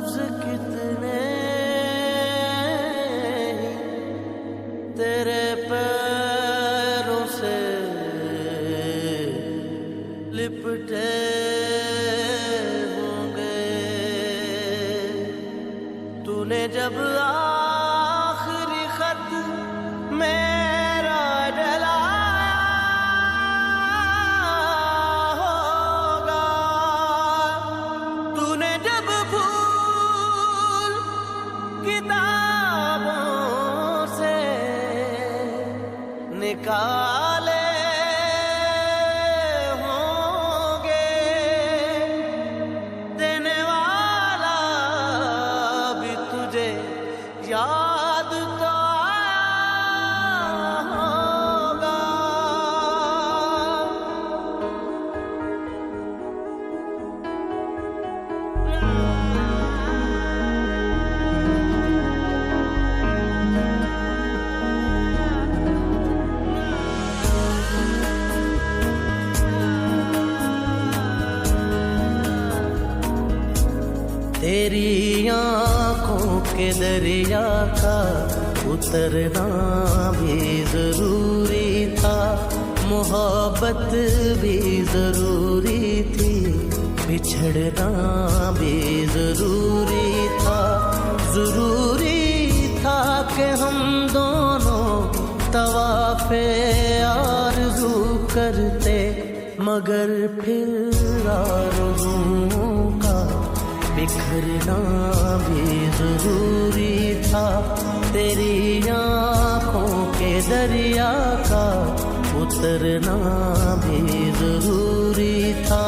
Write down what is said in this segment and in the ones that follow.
लफ्ज कितने तेरे पैरों से लिपटे होंगे। तूने जब आखिरी खत मेरा डलाया होगा, तूने जब भूल किताबों से निकाले होंगे, देने वाला भी तुझे याद तो आया होगा। तेरी आँखों के दरिया का उतरना भी जरूरी था, मोहब्बत भी जरूरी थी, बिछड़ना भी जरूरी था। जरूरी था कि हम दोनों तवाफ़े आरज़ू करते, मगर फिर आरज़ुओं का बिखरना भी जरूरी था। तेरी आँखों के दरिया का उतरना भी जरूरी था।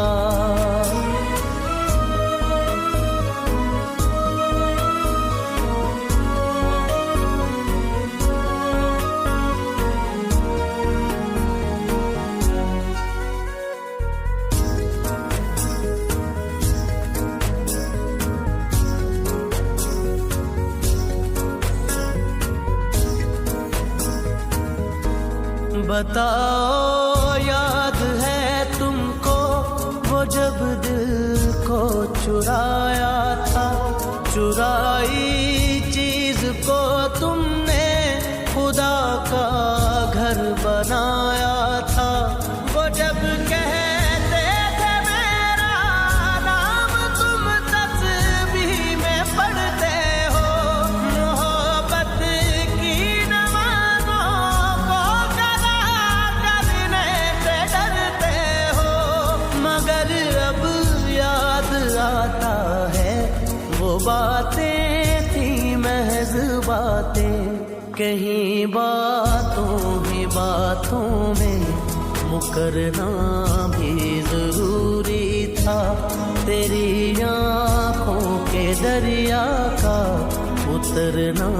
बताओ याद है तुमको वो जब दिल को चुराया था, चुराई चीज को तुमने खुदा का घर बनाया था। वो जब कहते थे मेरा नाम तुम तस्बीह में पढ़ते हो, मोहब्बत की नमाज़ों को आता है वो बातें थी महज बातें, कहीं बातों ही बातों में मुकरना भी जरूरी था। तेरी आँखों के दरिया का उतरना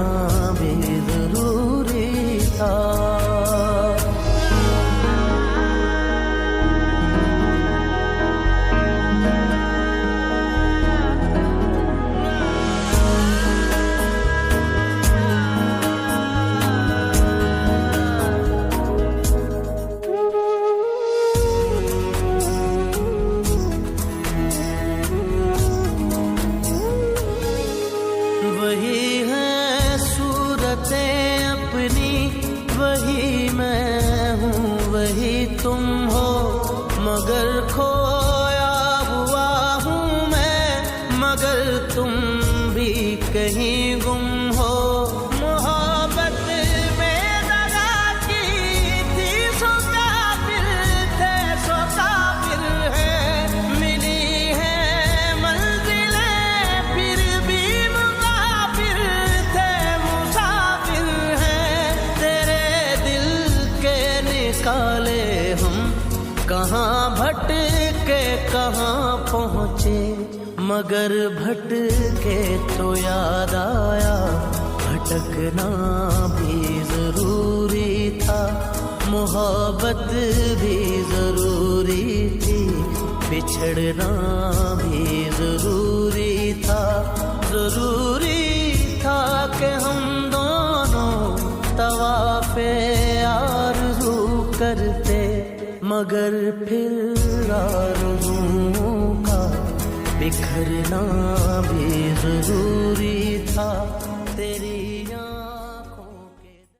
भी जरूरी था। वही है सूरतें अपनी, वही मैं हूँ वही तुम हो, मगर खोया हुआ हूँ मैं, मगर तुम भी कहीं गुम हो। मोहब्बत में दगा की थी सो काफिर थे, सो काफिर है, मिली है मंजिलें फिर भी काले हम कहाँ भटके कहाँ पहुँचे, मगर भटके तो याद आया भटकना भी जरूरी था। मोहब्बत भी जरूरी थी, बिछड़ना भी जरूरी था। जरूरी था कि हम दोनों तवाफ़े आरज़ू करते, मगर फिर आरज़ुओं का बिखरना भी जरूरी था तेरी याद